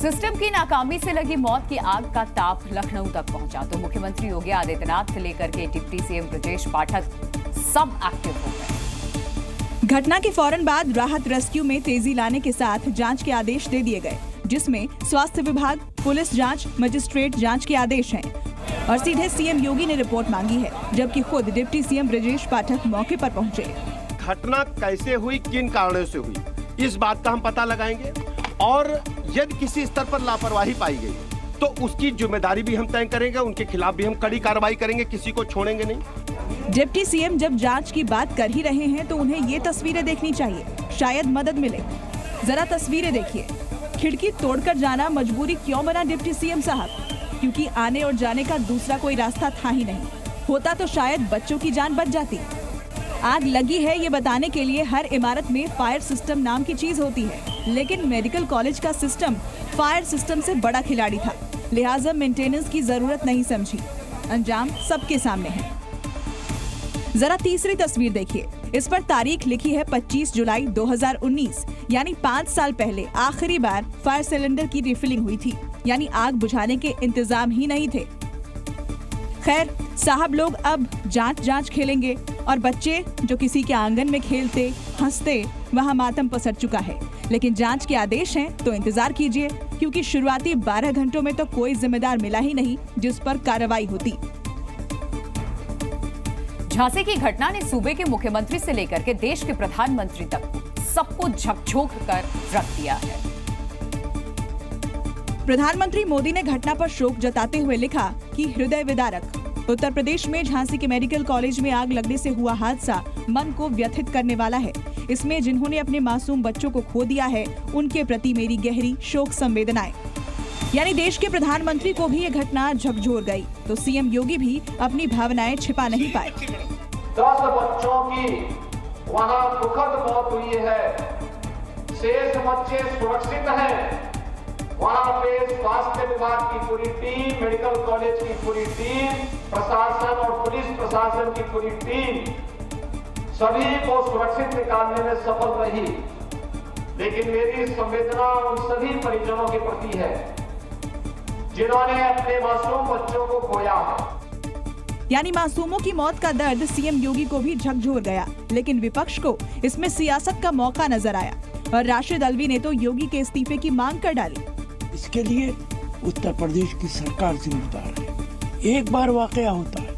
System की नाकामी से लगी मौत की आग का ताप लखनऊ तक पहुंचा तो मुख्यमंत्री योगी आदित्यनाथ से लेकर के डिप्टी सीएम ब्रजेश पाठक सब एक्टिव हो गए। घटना के फौरन बाद राहत रेस्क्यू में तेजी लाने के साथ जांच के आदेश दे दिए गए, जिसमें स्वास्थ्य विभाग, पुलिस जांच, मजिस्ट्रेट जांच के आदेश हैं और सीधे सीएम योगी ने रिपोर्ट मांगी है, जबकि खुद डिप्टी सीएम ब्रजेश पाठक मौके पर पहुंचे। घटना कैसे हुई, किन कारणों से हुई, इस बात का हम पता लगाएंगे और यदि किसी स्तर पर लापरवाही पाई गई तो उसकी जिम्मेदारी भी हम तय करेंगे, उनके खिलाफ भी हम कड़ी कार्रवाई करेंगे, किसी को छोड़ेंगे नहीं। डिप्टी सीएम जब जांच की बात कर ही रहे हैं तो उन्हें ये तस्वीरें देखनी चाहिए, शायद मदद मिले। जरा तस्वीरें देखिए। खिड़की तोड़कर जाना मजबूरी क्यों बना डिप्टी सीएम साहब? क्योंकि आने और जाने का दूसरा कोई रास्ता था ही नहीं। होता तो शायद बच्चों की जान बच जाती। आग लगी है ये बताने के लिए हर इमारत में फायर सिस्टम नाम की चीज होती है, लेकिन मेडिकल कॉलेज का सिस्टम फायर सिस्टम से बड़ा खिलाड़ी था, लिहाजा मेंटेनेंस की जरूरत नहीं समझी। अंजाम सबके सामने है। जरा तीसरी तस्वीर देखिए। इस पर तारीख लिखी है 25 जुलाई 2019, यानी 5 साल पहले आखिरी बार फायर सिलेंडर की रिफिलिंग हुई थी, यानी आग बुझाने के इंतजाम ही नहीं थे। खैर, साहब लोग अब जांच खेलेंगे और बच्चे जो किसी के आंगन में खेलते हंसते वहां मातम पसर चुका है। लेकिन जांच के आदेश हैं तो इंतजार कीजिए, क्योंकि शुरुआती 12 घंटों में तो कोई जिम्मेदार मिला ही नहीं जिस पर कार्रवाई होती। झांसी की घटना ने सूबे के मुख्यमंत्री से लेकर के देश के प्रधानमंत्री तक सबको झकझोर कर रख दिया है। प्रधानमंत्री मोदी ने घटना पर शोक जताते हुए लिखा कि हृदय विदारक। उत्तर प्रदेश में झांसी के मेडिकल कॉलेज में आग लगने से हुआ हादसा मन को व्यथित करने वाला है। इसमें जिन्होंने अपने मासूम बच्चों को खो दिया है, उनके प्रति मेरी गहरी शोक संवेदनाएं। यानी देश के प्रधानमंत्री को भी ये घटना झकझोर गई, तो सीएम योगी भी अपनी भावनाएं छिपा नहीं पाए। 10 बच्चों की वहां दुखद मौत हुई है, शेष बच्चे सुरक्षित हैं। वहां पे स्वास्थ्य विभाग की पूरी टीम, मेडिकल कॉलेज की पूरी टीम, प्रशासन और पुलिस प्रशासन की पूरी टीम सभी को सुरक्षित निकालने में सफल रही। लेकिन मेरी संवेदना उन सभी परिजनों के प्रति है जिन्होंने अपने मासूम बच्चों को खोया है। यानी मासूमों की मौत का दर्द सीएम योगी को भी झकझोर गया, लेकिन विपक्ष को इसमें सियासत का मौका नजर आया और राशिद अलवी ने तो योगी के इस्तीफे की मांग कर डाली। इसके लिए उत्तर प्रदेश की सरकार जिम्मेदार है। एक बार वाकया होता है,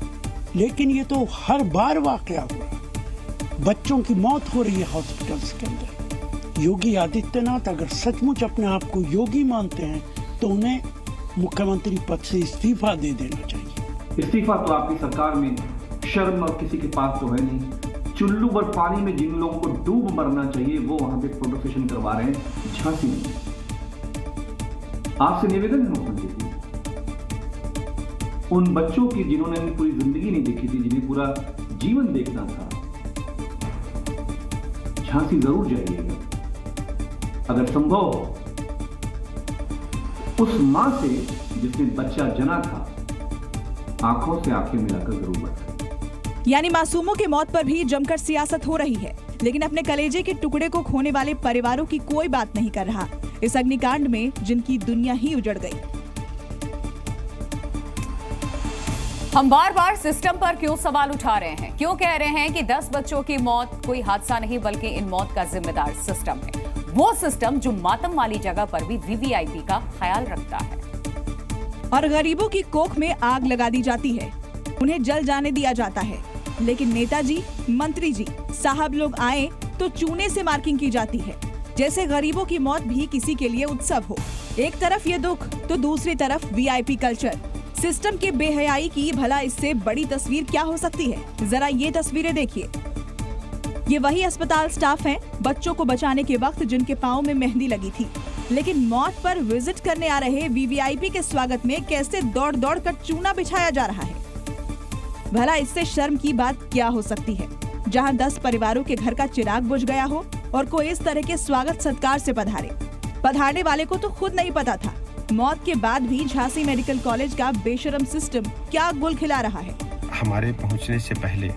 लेकिन ये तो हर बार वाकया हो रहा है। बच्चों की मौत हो रही है हॉस्पिटल्स के अंदर। योगी आदित्यनाथ अगर सचमुच अपने आप को योगी मानते हैं तो उन्हें मुख्यमंत्री पद से इस्तीफा दे देना चाहिए। इस्तीफा तो आपकी सरकार में शर्म और किसी के पास तो है नहीं। चुल्लू भर पानी में जिन लोगों को डूब मरना चाहिए वो वहां पे फोटो सेशन करवा रहे हैं झांसी में। आपसे निवेदन है मुख्यमंत्री जी, उन बच्चों की जिन्होंने पूरी जिंदगी नहीं देखी थी, जिन्हें पूरा जीवन देखना था, झांसी जरूर जाइएगा। अगर संभव हो उस मां से जिसने बच्चा जना था, आंखों से आंखें मिलाकर जरूर बताएं। यानी मासूमों की मौत पर भी जमकर सियासत हो रही है, लेकिन अपने कलेजे के टुकड़े को खोने वाले परिवारों की कोई बात नहीं कर रहा इस अग्निकांड में, जिनकी दुनिया ही उजड़ गई। हम बार बार सिस्टम पर क्यों सवाल उठा रहे हैं? क्यों कह रहे हैं कि 10 बच्चों की मौत कोई हादसा नहीं बल्कि इन मौत का जिम्मेदार सिस्टम है, वो सिस्टम जो मातम वाली जगह पर भी वीवीआईपी का ख्याल रखता है। और गरीबों की कोख में आग लगा दी जाती है, उन्हें जल जाने दिया जाता है, लेकिन नेताजी, मंत्री जी, साहब लोग आए तो चूने से मार्किंग की जाती है, जैसे गरीबों की मौत भी किसी के लिए उत्सव हो। एक तरफ ये दुख तो दूसरी तरफ वीआईपी कल्चर। सिस्टम के बेहयाई की भला इससे बड़ी तस्वीर क्या हो सकती है? जरा ये तस्वीरें देखिए। ये वही अस्पताल स्टाफ हैं, बच्चों को बचाने के वक्त जिनके पाँव में मेहंदी लगी थी, लेकिन मौत पर विजिट करने आ रहे वीवीआईपी के स्वागत में कैसे दौड़ दौड़ कर चूना बिछाया जा रहा है। भला इससे शर्म की बात क्या हो सकती है, जहां 10 परिवारों के घर का चिराग बुझ गया हो और कोई इस तरह के स्वागत सत्कार से पधारने वाले को तो खुद नहीं पता था। मौत के बाद भी झांसी मेडिकल कॉलेज का बेशरम सिस्टम क्या गुल खिला रहा है। हमारे पहुंचने से पहले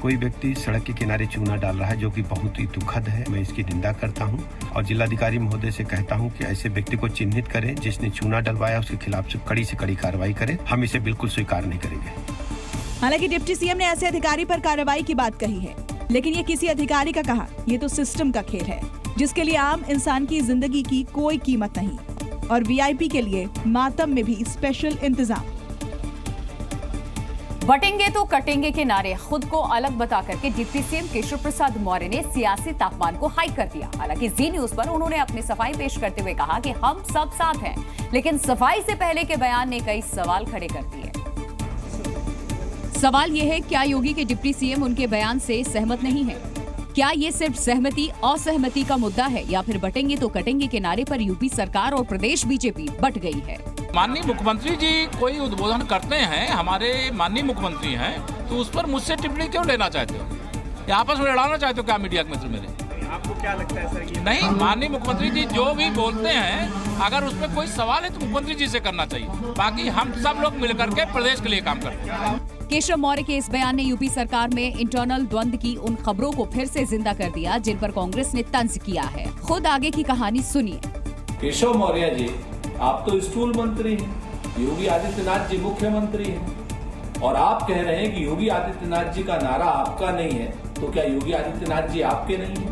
कोई व्यक्ति सड़क के किनारे चूना डाल रहा है, जो कि बहुत ही दुखद है। मैं इसकी निंदा करता हूं और जिलाधिकारी महोदय से कहता हूं कि ऐसे व्यक्ति को चिन्हित करें, जिसने चूना डलवाया उसके खिलाफ से कड़ी कार्रवाई करें। हम इसे बिल्कुल स्वीकार नहीं करेंगे। हालांकि डिप्टी सीएम ने ऐसे अधिकारी पर कार्रवाई की बात कही है, लेकिन ये किसी अधिकारी का कहा, ये तो सिस्टम का खेल है, जिसके लिए आम इंसान की जिंदगी की कोई कीमत नहीं और वीआईपी के लिए मातम में भी स्पेशल इंतजाम। बटेंगे तो कटेंगे के नारे खुद को अलग बता करके डिप्टी सीएम केशव प्रसाद मौर्य ने सियासी तापमान को हाई कर दिया। हालांकि जी न्यूज पर उन्होंने अपनी सफाई पेश करते हुए कहा कि हम सब साथ हैं, लेकिन सफाई से पहले के बयान ने कई सवाल खड़े कर दिए। सवाल यह है, क्या योगी के डिप्टी सीएम उनके बयान से सहमत नहीं है? क्या ये सिर्फ सहमति असहमति का मुद्दा है या फिर बटेंगे तो कटेंगे के नारे पर यूपी सरकार और प्रदेश बीजेपी बट गई है? माननीय मुख्यमंत्री जी कोई उद्बोधन करते हैं, हमारे माननीय मुख्यमंत्री हैं, तो उस पर मुझसे टिप्पणी क्यों लेना चाहते हो? या आपस में लड़ाना चाहते हो क्या मीडिया के मित्र मेरे? आपको क्या लगता है सर? नहीं, माननीय मुख्यमंत्री जी जो भी बोलते हैं, अगर उस पर कोई सवाल है तो मुख्यमंत्री जी से करना चाहिए। बाकी हम सब लोग मिलकर के प्रदेश के लिए काम करते हैं। केशव मौर्य के इस बयान ने यूपी सरकार में इंटरनल द्वंद्व की उन खबरों को फिर से जिंदा कर दिया जिन पर कांग्रेस ने तंज किया है। खुद आगे की कहानी सुनिए। केशव मौर्य जी, आप तो स्कूल मंत्री हैं, योगी आदित्यनाथ जी मुख्यमंत्री हैं और आप कह रहे हैं कि योगी आदित्यनाथ जी का नारा आपका नहीं है, तो क्या योगी आदित्यनाथ जी आपके नहीं है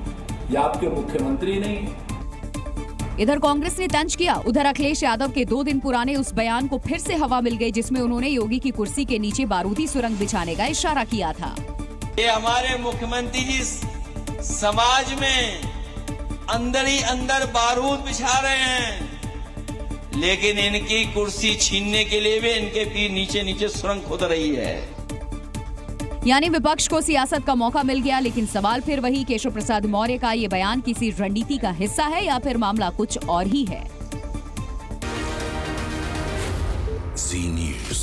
या आपके मुख्यमंत्री नहीं है? इधर कांग्रेस ने तंज किया, उधर अखिलेश यादव के 2 दिन पुराने उस बयान को फिर से हवा मिल गई जिसमें उन्होंने योगी की कुर्सी के नीचे बारूदी सुरंग बिछाने का इशारा किया था। ये हमारे मुख्यमंत्री जी समाज में अंदर ही अंदर बारूद बिछा रहे हैं, लेकिन इनकी कुर्सी छीनने के लिए भी इनके नीचे नीचे सुरंग खोद रही है। यानी विपक्ष को सियासत का मौका मिल गया, लेकिन सवाल फिर वही, केशव प्रसाद मौर्य का ये बयान किसी रणनीति का हिस्सा है या फिर मामला कुछ और ही है? जी न्यूज़।